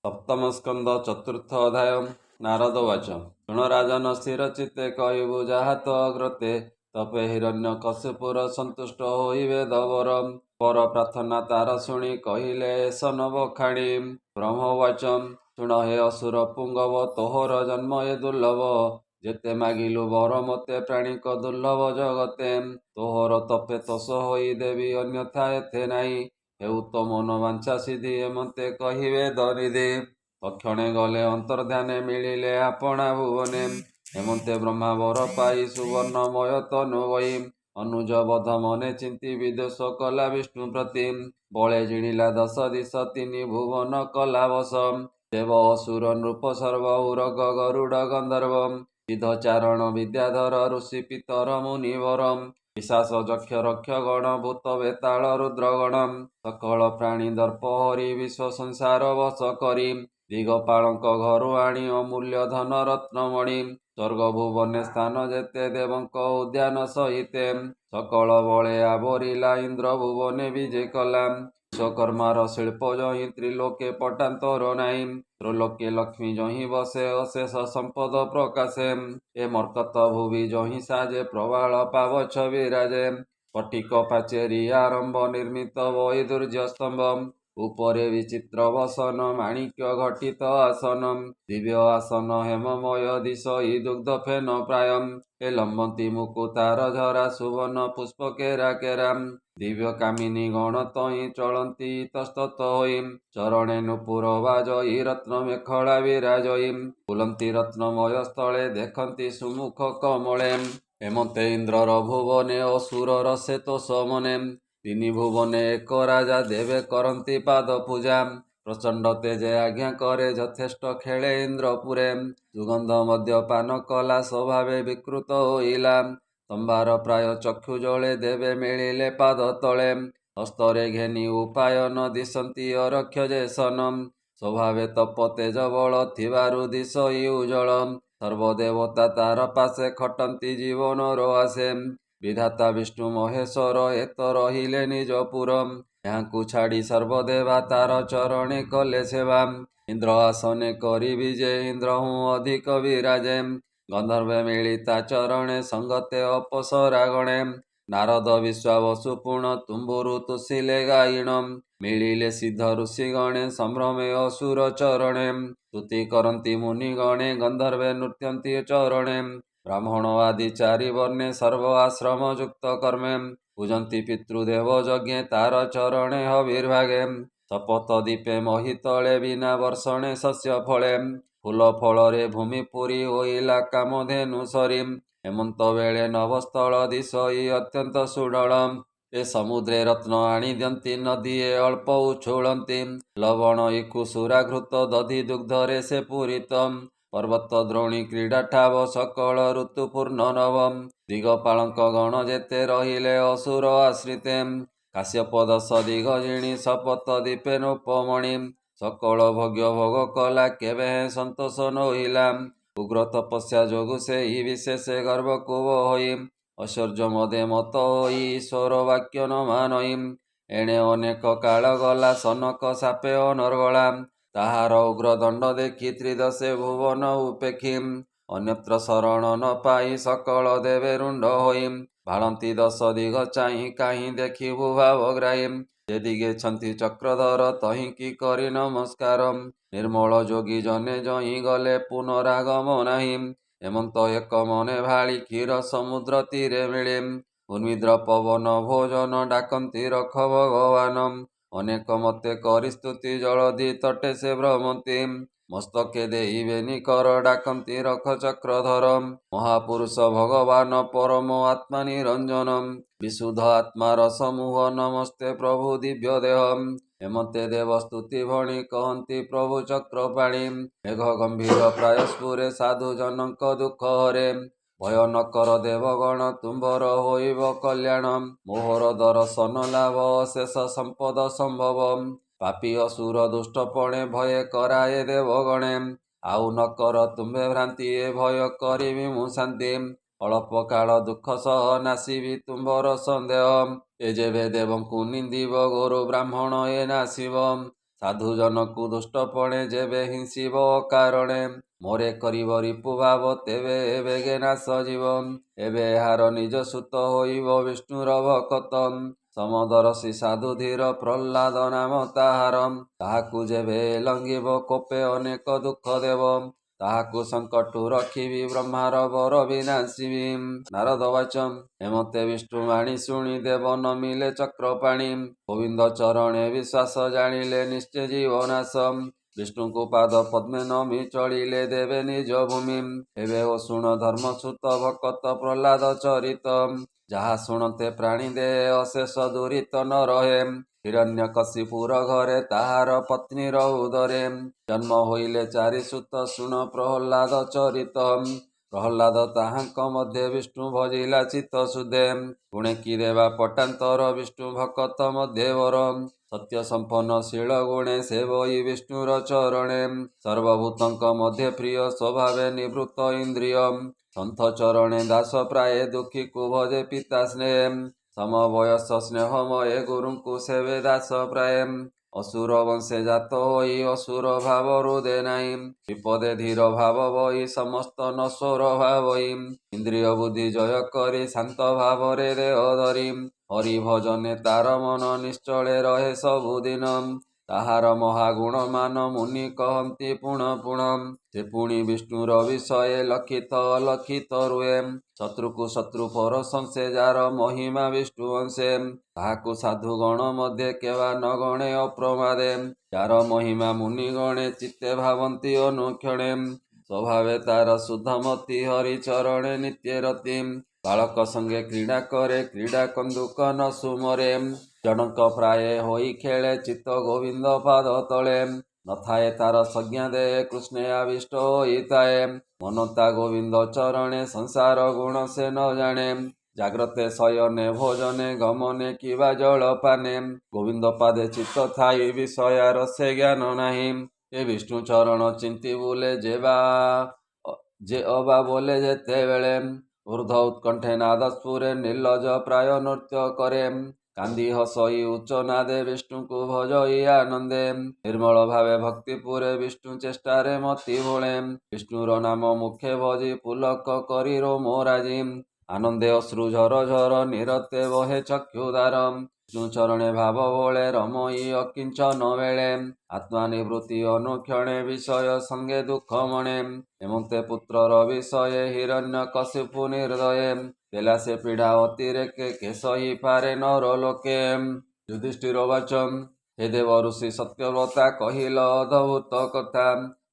सप्तम स्कंद चतुर्थ अध्याय नारद वाच शुण राजन स्थिर चित्ते कहबु जाहा तो अग्रते तपे हिरण्य कश्यपुर संतुष्ट होइबे दवर पर प्रार्थना तार शुणी कहिले सन बखाणी ब्रह्मवाच शुण हे असुर पुंगव तोहर जन्म ए दुर्लभ जेते मागिलु वर मते प्राणिक दुर्लभ जगते तोहर तपे तोष होई देवी अन्यथा एथे नाही ହେଉ ତ ମନ ବାଞ୍ଛା ସିଦ୍ଧି ଏମନ୍ତେ କହିବେ ଦରିଦେ ତକ୍ଷଣେ ଗଲେ ଅନ୍ତର୍ଧ୍ୟାନେ ମିଳିଲେ ଆପଣା ଭୁବନେ ଏମନ୍ତେ ବ୍ରହ୍ମା ବର ପାଇ ସୁବର୍ଣ୍ଣମୟ ତନୁ ବହି ଅନୁଜ ବଧ ମନେ ଚିନ୍ତି ବିଦ୍ୱେଷ କଲା ବିଷ୍ଣୁ ପ୍ରତି ବଳେ ଜିଣିଲା ଦଶ ଦିଶ ତିନି ଭୁବନ କଲା ବସ ଦେବ ଅସୁର ନୃପ ସର୍ବ ଉରଗ ଗରୁଡ଼ ଗନ୍ଧର୍ବ ସିଦ୍ଧ ଚାରଣ ବିଦ୍ୟାଧର ଋଷି ପିତର ମୁନିବର ବିଶାସ ଯକ୍ଷ ରକ୍ଷ ଗଣ ଭୂତ ବେତାଳ ରୁଦ୍ରଗଣ ସକଳ ପ୍ରାଣୀ ଦର୍ପ ହରି ବିଶ୍ୱ ସଂସାର ବଶ କରି ଦିଗପାଳଙ୍କ ଘରୁ ଆଣି ଅମୂଲ୍ୟ ଧନ ରତ୍ନମଣି ସ୍ୱର୍ଗ ଭୁବନେ ସ୍ଥାନ ଯେତେ ଦେବଙ୍କ ଉଦ୍ୟାନ ସହିତେ ସକଳ ବଳେ ଆବରିଲା ଇନ୍ଦ୍ର ଭୁବନେ ବିଜେ କଲା ବିଶ୍ୱକର୍ମାର ଶିଳ୍ପ ଯହିଁ ତ୍ରିଲୋକେ ପଟାନ୍ତର ନାହିଁ ତ୍ରଲୋକେ ଲକ୍ଷ୍ମୀ ଯହିଁ ବସେ ଅଶେଷ ସମ୍ପଦ ପ୍ରକାଶେ ଏ ମର୍କତ ଭୁବି ଯହିଁ ସାଜେ ପ୍ରବାଳ ପାବଛ ବିରାଜେ ପଟିକ ପାଚେରୀ ଆରମ୍ଭ ନିର୍ମିତ ବୈଦୁର୍ଯ୍ୟ ସ୍ତମ୍ଭ ଉପରେ ବିଚିତ୍ର ବସନ ମାଣିକ୍ୟ ଘଟିତ ଆସନ ଦିବ୍ୟ ଆସନ ହେମମୟ ଦିଶ ଇ ଦୁଗ୍ଧ ଫେନ ପ୍ରାୟ ଏ ଲମ୍ବନ୍ତୀ ମୁକୁତାର ଝରା ସୁବର୍ଣ୍ଣ ପୁଷ୍ପ କେରା କେରା ଦିବ୍ୟ କାମିନୀ ଗଣ ତହିଁ ଚଳନ୍ତି ତସ୍ତତ ହୋଇ ଚରଣେ ନୁପୁର ବାଜଇ ରତ୍ନ ମେଖଳା ବିରାଜଇ ବୁଲନ୍ତି ରତ୍ନମୟ ସ୍ଥଳେ ଦେଖନ୍ତି ସୁମୁଖ କମଳେ ଏମନ୍ତେ ଇନ୍ଦ୍ରର ଭୁବନେ ଅସୁରର ସେ ତୋଷ ମନେ ତିନି ଭୁବନେ ଏକ ରାଜା ଦେବେ କରନ୍ତି ପାଦ ପୂଜା ପ୍ରଚଣ୍ଡ ତେଜେ ଆଜ୍ଞା କରେ ଯଥେଷ୍ଟ ଖେଳେ ଇନ୍ଦ୍ରପୁରେ ସୁଗନ୍ଧ ମଧ୍ୟ ପାନ କଲା ସ୍ୱଭାବେ ବିକୃତ ହୋଇଲା ତମ୍ବାର ପ୍ରାୟ ଚକ୍ଷୁ ଜଳେ ଦେବେ ମିଳିଲେ ପାଦ ତଳେ ହସ୍ତରେ ଘେନି ଉପାୟନ ଦିଶନ୍ତି ଅରକ୍ଷ ଯେସନ ସ୍ୱଭାବେ ତପ ତେଜ ବଳ ଥିବାରୁ ଦିଶଇ ଉଜ୍ଜଳ ସର୍ବଦେବତା ତାର ପାଶେ ଖଟନ୍ତି ଜୀବନର ଆସେ ବିଧାତା ବିଷ୍ଣୁ ମହେଶ୍ୱର ଏତ ରହିଲେ ନିଜ ପୁର ଏହାଙ୍କୁ ଛାଡ଼ି ସର୍ବଦେବା ତାର ଚରଣେ କଲେ ସେବା ଇନ୍ଦ୍ର ଆସନେ କରିବି ଯେ ଇନ୍ଦ୍ର ହୁଁ ଅଧିକ ବିରାଜେ ଗନ୍ଧର୍ବେ ମିଳି ତା ଚରଣେ ସଙ୍ଗତେ ଅପସରା ଗଣେ ନାରଦ ବିଶ୍ୱାବସୁ ପୁଣ ତୁମ୍ବୁରୁ ତୁସିଲେ ଗାଇଣ ମିଳିଲେ ସିଦ୍ଧ ଋଷି ଗଣେ ସମ୍ଭ୍ରମେ ଅସୁର ଚରଣେ ସ୍ତୁତି କରନ୍ତି ମୁନି ଗଣେ ଗନ୍ଧର୍ବେ ନୃତ୍ୟନ୍ତି ଚରଣେ ବ୍ରାହ୍ମଣ ଆଦି ଚାରି ବର୍ଣ୍ଣେ ସର୍ବ ଆଶ୍ରମ ଯୁକ୍ତ କର୍ମେ ପୂଜନ୍ତି ପିତୃଦେବ ଯଜ୍ଞେ ତାର ଚରଣେ ହବିର୍ଭାଗେ ଶପଥ ଦୀପେ ମହିତଳେ ବିନା ବର୍ଷଣେ ଶସ୍ୟ ଫଳେ ଫୁଲ ଫଳରେ ଭୂମି ପୁରୀ ହୋଇଲା କାମଧେନୁ ସରି ହେମନ୍ତ ବେଳେ ନବସ୍ଥଳ ଦିଶଇ ଅତ୍ୟନ୍ତ ସୁଡ଼ଳ ଏ ସମୁଦ୍ରେ ରତ୍ନ ଆଣି ଦିଅନ୍ତି ନଦୀଏ ଅଳ୍ପ ଉଛୁଳନ୍ତି ଲବଣ ଇକୁ ସୁରାଘୃତ ଦଧି ଦୁଗ୍ଧରେ ସେ ପୂରିତ ପର୍ବତ ଦ୍ରୋଣୀ କ୍ରୀଡ଼ା ଠାବ ସକଳ ଋତୁ ପୂର୍ଣ୍ଣ ନବ ଦିଗପାଳଙ୍କ ଗଣ ଯେତେ ରହିଲେ ଅସୁର ଆଶ୍ରିତେ କାଶ୍ୟପ ଦଶ ଦିଗ ଜିଣି ଶପଥ ଦୀପେ ନୃପମଣି ସକଳ ଭୋଗ୍ୟ ଭୋଗ କଲା କେବେ ସନ୍ତୋଷ ନୋହିଲା ଉଗ୍ର ତପସ୍ୟା ଯୋଗୁ ସେହି ବିଶେଷ ଗର୍ଭକୁ ହୋଇ ଐଶ୍ୱର୍ଯ୍ୟ ମଦେ ମତ ହୋଇ ଈଶ୍ୱର ବାକ୍ୟ ନ ମାନଇ ଏଣେ ଅନେକ କାଳ ଗଲା ସନକ ସାପେ ଅନର୍ଗଳା ତାହାର ଉଗ୍ର ଦଣ୍ଡ ଦେଖି ତ୍ରିଦଶେ ଭୁବନ ଉପେକ୍ଷୀ ଅନ୍ୟତ୍ର ଶରଣ ନ ପାଇ ସକଳ ଦେବେ ରୁଣ୍ଡ ହୋଇ ଭାଳନ୍ତି ଦଶ ଦିଗ ଚାହିଁ କାହିଁ ଦେଖିବୁ ଭାବଗ୍ରାହୀ ଯେଦିଗେଛନ୍ତି ଚକ୍ରଧର ତହିଁକି କରି ନମସ୍କାର ନିର୍ମଳ ଯୋଗୀ ଜନେ ଜହିଁ ଗଲେ ପୁନରାଗମ ନାହିଁ ହେମନ୍ତ ଏକ ମନେ ଭାଳି କ୍ଷୀର ସମୁଦ୍ର ତୀରେ ମିଳେ ଉନ୍ମିଦ୍ର ପବନ ଭୋଜନ ଡାକନ୍ତି ରଖ ଭଗବାନ ଅନେକ ମତେ କରି ସ୍ତୁତି ଜଳଧି ତଟେ ସେ ଭ୍ରମନ୍ତି ମସ୍ତକେ ଦେହିବେନି କର ଡାକନ୍ତି ରଖ ଚକ୍ରଧର ମହାପୁରୁଷ ଭଗବାନ ପରମ ଆତ୍ମା ନିରଞ୍ଜନ ବିଶୁଦ୍ଧ ଆତ୍ମାର ସମୂହ ନମସ୍ତେ ପ୍ରଭୁ ଦିବ୍ୟ ଦେହ ହେମନ୍ତେ ଦେବ ସ୍ତୁତି ଭଣି କହନ୍ତି ପ୍ରଭୁ ଚକ୍ରପାଣି ମେଘ ଗମ୍ଭୀର ପ୍ରାୟ ସ୍ଫୁରେ ସାଧୁ ଜନଙ୍କ ଦୁଃଖ ହରେ ଭୟ ନ କର ଦେବଗଣ ତୁମ୍ଭର ହୋଇବ କଲ୍ୟାଣ ମୋହର ଦର୍ଶନ ଲାଭ ଶେଷ ସମ୍ପଦ ସମ୍ଭବ ପାପୀ ଅସୁର ଦୁଷ୍ଟପଣେ ଭୟ କରାଏ ଦେବଗଣେ ଆଉ ନ କର ତୁମ୍ଭେ ଭ୍ରାନ୍ତି ଏ ଭୟ କରିବି ମୁଁ ଶାନ୍ତି ଅଳ୍ପ କାଳ ଦୁଃଖ ସହ ନାସିବି ତୁମ୍ଭର ସନ୍ଦେହ ଏ ଯେବେ ଦେବଙ୍କୁ ନିନ୍ଦିବ ଗୁରୁ ବ୍ରାହ୍ମଣ ଏ ନାସିବ ସାଧୁଜନକୁ ଦୁଷ୍ଟପଣେ ଯେବେ ହିଂସିବ କାରଣେ ମୋରେ କରିବ ରିପୁ ଭାବ ତେବେ ବେଗେ ନାଶ ଯିବ। ଏବେ ଏହାର ନିଜ ସୁତ ହୋଇବ ବିଷ୍ଣୁର ଭକତ ସମଦରସି ସାଧୁ ଧୀର ପ୍ରହ୍ଲାଦ ନାମ ତାହାର ତାହାକୁ ଯେବେ ଲଙ୍ଗିବ କୋପେ ଅନେକ ଦୁଃଖ ଦେବ ତାହାକୁ ସଙ୍କଟୁ ରଖିବି ବ୍ରହ୍ମାର ବର ବିନାଶିବି। ନାରଦ ବାଚ ହେମତେ ବିଷ୍ଣୁ ବାଣୀ ଶୁଣି ଦେବ ନମିଲେ ଚକ୍ରପାଣି ଗୋବିନ୍ଦ ଚରଣେ ବିଶ୍ୱାସ ଜାଣିଲେ ନିଶ୍ଚେ ଜୀବନାଶ ବିଷ୍ଣୁଙ୍କୁ ପାଦ ପଦ୍ମେ ନମି ଚଳିଲେ ଦେବେ ନିଜ ଭୂମି। ଏବେ ଓ ଶୁଣ ଧର୍ମସୂତ ଭକତ ପ୍ରହ୍ଲାଦ ଚରିତ ଯାହା ଶୁଣନ୍ତେ ପ୍ରାଣୀ ଦେ ଅଶେଷ ଦୁରିତ ନ ରହେ ହିରଣ୍ୟକଶିପୁର ଘରେ ତାହାର ପତ୍ନୀର ଉଦରେ ଜନ୍ମ ହୋଇଲେ ଚାରି ସୁତ ଶୁଣ ପ୍ରହ୍ଲାଦ ଚରିତ ପ୍ରହ୍ଲାଦ ତାହାଙ୍କ ମଧ୍ୟ ବିଷ୍ଣୁ ଭଜିଲା ଚିତ୍ତ ସୁଧେ ଗୁଣେ କି ଦେବା ପଟାନ୍ତର ବିଷ୍ଣୁ ଭକତ ମଧ୍ୟବର ସତ୍ୟ ସମ୍ପନ୍ନ ଶୀଳ ଗୁଣେ ସେବଇ ବିଷ୍ଣୁର ଚରଣେ ସର୍ବଭୂତଙ୍କ ମଧ୍ୟ ପ୍ରିୟ ସ୍ୱଭାବେ ନିବୃତ୍ତ ଇନ୍ଦ୍ରିୟ ସନ୍ଥ ଚରଣେ ଦାସ ପ୍ରାୟ ଦୁଃଖୀକୁ ଭଜେ ପିତା ସ୍ନେହ ସମବୟସ ସ୍ନେହମୟ ଗୁରୁଙ୍କୁ ସେବେ ଦାସ ପ୍ରାୟ ଅସୁର ବଂଶେ ଜାତ ହୋଇ ଅସୁର ଭାବ ହୃଦେ ନାହିଁ ବିପଦେ ଧୀର ଭାବ ବହି ସମସ୍ତ ନଶ୍ୱର ଭାବଇ ଇନ୍ଦ୍ରିୟ ବୁଦ୍ଧି ଜୟ କରି ଶାନ୍ତ ଭାବରେ ଦେହ ଧରି ହରି ଭଜନେ ତାର ମନ ନିଶ୍ଚଳେ ରହେ ସବୁଦିନ ତାହାର ମହାଗୁଣ ମାନ ମୁନି କହନ୍ତି ପୁଣ ପୁଣ ସେ ପୁଣି ବିଷ୍ଣୁର ବିଷୟ ଲକ୍ଷିତ ଅଲକ୍ଷିତ ରୁହେ ଶତ୍ରୁକୁ ଶତ୍ରୁ ପର ସଂସେ ଯାର ମହିମା ବିଷ୍ଣୁ ଅଂଶେ ତାହାକୁ ସାଧୁ ଗଣ ମଧ୍ୟ କେବା ନ ଗଣେ ଅପ୍ରମାଦେ ଯାର ମହିମା ମୁନି ଗଣେ ଚିତ୍ତେ ଭାବନ୍ତି ଅନୁକ୍ଷଣେ ସ୍ୱଭାବେ ତାର ଶୁଦ୍ଧମତି ହରି ଚରଣେ ନିତ୍ୟ ରତି ବାଳକ ସଙ୍ଗେ କ୍ରୀଡ଼ା କରେ କ୍ରୀଡ଼ା କନ୍ଦୁକ ନ ସୁମରେ ଜଣକ ପ୍ରାୟ ହୋଇ ଖେଳେ ଚିତ୍ତ ଗୋବିନ୍ଦ ପାଦ ତଳେ ନଥାଏ ତାର ସଂଜ୍ଞା ଦେ କୃଷ୍ଣେ ଆବିଷ୍ଟ ହୋଇଥାଏ ମନତା ଗୋବିନ୍ଦ ଚରଣେ ସଂସାର ଗୁଣ ସେ ନ ଜାଣେ ଜାଗ୍ରତେ ଶୟନେ ଭୋଜନେ ଗମନେ କିବା ଜଳପାନେ ଗୋବିନ୍ଦ ପାଦେ ଚିତ୍ତ ଥାଇ ବିଷୟାର ସେ ଜ୍ଞାନ ନାହିଁ ଏ ବିଷ୍ଣୁ ଚରଣ ଚିନ୍ତି ବୁଲେ ଯେ ଅବା ବୋଲେ ଯେତେବେଳେ ଊର୍ଦ୍ଧ୍ୱ ଉତ୍କଣ୍ଠେ ନାଦ ସ୍ଫୁରେ ନିର୍ଲଜ ପ୍ରାୟ ନୃତ୍ୟ କରେ କାନ୍ଦି ହସଇ ଉଚ୍ଚ ନାଦେ ବିଷ୍ଣୁଙ୍କୁ ଭଜଇ ଆନନ୍ଦେ ନିର୍ମଳ ଭାବେ ଭକ୍ତି ପୁରେ ବିଷ୍ଣୁ ଚେଷ୍ଟାରେ ମତି ଭୋଳେ ବିଷ୍ଣୁର ନାମ ମୁଖେ ଭଜି ପୁଲକ କରି ରୋମରାଜି ଆନନ୍ଦେ ଅଶ୍ରୁ ଝର ଝର ନିରତେ ବହେ ଚକ୍ଷୁଦାର ବିଷ୍ଣୁ ଚରଣେ ଭାବ ଭୋଳେ ରମଇ ଅକିଞ୍ଚନ ବେଳେ ଆତ୍ମା ନିବୃତ୍ତି ଅନୁକ୍ଷଣେ ବିଷୟ ସଙ୍ଗେ ଦୁଃଖ ମଣେ ହେମନ୍ତେ ପୁତ୍ରର ବିଷୟ ହିରଣ୍ୟ କଶିପୁ ନିର୍ଦୟେ ଦେଲା ସେ ପୀଡ଼ା ଅତିରେକେ କେ ସହି ପାରେ ନର ଲୋକେ ଯୁଧିଷ୍ଠିର ବାଚ ହେ ଦେବ ଋଷି ସତ୍ୟବ୍ରତା କହିଲ ଅଦ୍ଭୁତ କଥା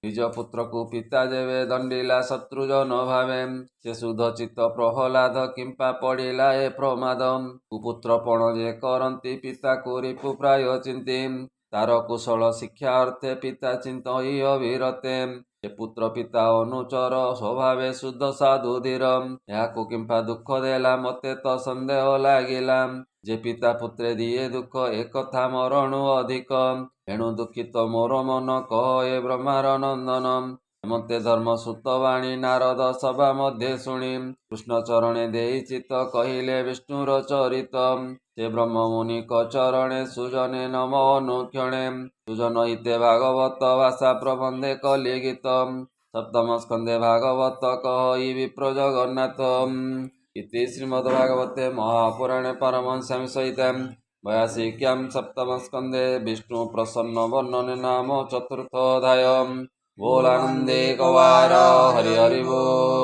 ନିଜ ପୁତ୍ରକୁ ପିତା ଯେବେ ଦଣ୍ଡିଲା ଶତ୍ରୁଜନ ଭାବେ ସେ ଶୁଦ୍ଧ ଚିତ୍ତ ପ୍ରହ୍ଲାଦ କିମ୍ପା ପଡ଼ିଲା ଏ ପ୍ରମାଦ କୁପୁତ୍ର ପଣ ଯେ କରନ୍ତି ପିତାକୁ ରିପୁ ପ୍ରାୟ ଚିନ୍ତି ତାର କୁଶଳ ଶିକ୍ଷା ଅର୍ଥେ ପିତା ଚିନ୍ତଇ ଅବିରତେ ଏ ପୁତ୍ର ପିତା ଅନୁଚର ସ୍ୱଭାବେ ଶୁଦ୍ଧ ସାଧୁ ଧୀର ଏହାକୁ କିମ୍ପା ଦୁଃଖ ଦେଲା ମତେ ତ ସନ୍ଦେହ ଲାଗିଲା ଯେ ପିତା ପୁତ୍ରେ ଦିଏ ଦୁଃଖ ଏକଥା ମରଣୁ ଅଧିକ ଏଣୁ ଦୁଃଖିତ ମୋର ମନ କହ ଏ ବ୍ରହ୍ମାର ନନ୍ଦନ ହେମନ୍ତେ ଧର୍ମ ସୁତ ବାଣୀ ନାରଦ ସଭା ମଧ୍ୟ ଶୁଣି କୃଷ୍ଣ ଚରଣେ ଦେଇ ଚିତ୍ତ କହିଲେ ବିଷ୍ଣୁର ଚରିତ ସେ ବ୍ରହ୍ମ ମୁନିକ ଚରଣେ ସୁଜନେ ନମ ଅନୁକ୍ଷଣେ ସୁଜନ ହିତେ ଭାଗବତ ଭାଷା ପ୍ରବନ୍ଧେ କଲି ଗୀତ ସପ୍ତମ ସ୍କନ୍ଧେ ଭାଗବତ କହି ବିପ୍ର ଜଗନ୍ନାଥ ଇତି ଶ୍ରୀମଦ୍ଭାଗବତେ ମହାପୁରାଣେ ପାରମହଂସ୍ୟାମି ସହିତାମ୍ ବୟାସିକ୍ୟାମ୍ ସପ୍ତମ ସ୍କନ୍ଧେ ବିଷ୍ଣୁ ପ୍ରସନ୍ନ ବର୍ଣ୍ଣନେ ନାମ ଚତୁର୍ଥୋऽଧ୍ୟାୟ। ବୋଲାନନ୍ଦେ କବାର ହରି ହରି ବୋଲ।